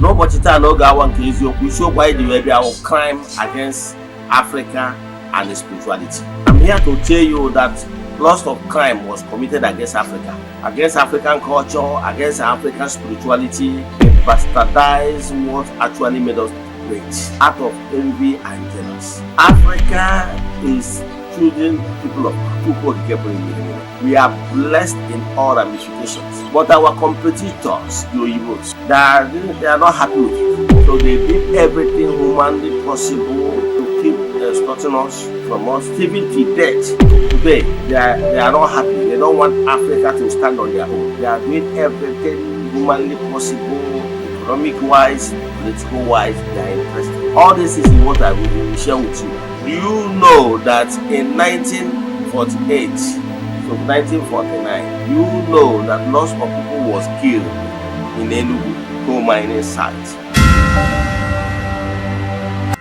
N'ụbọchị taa n'oge awa nke eziokwu isiokwu anyị dị wee bịa crime against Africa and spirituality. I'm here to tell you that lots of crime was committed against Africa, against African culture, against African spirituality. They bastardized what actually made us great out of envy and jealousy. Africa is choosing people of people together. We are blessed in all ramifications, but our competitors, the Oyibos, they are not happy with it. So they did everything humanly possible to keep extorting us from us, even to death. Today, they are not happy. They don't want Africa to stand on their own. They are doing everything humanly possible, economic-wise, political-wise. They are interested. All this is what I will share with you. Do you know that in 1948 to 1949, you know that lots of people was killed in Enugu coal mining site?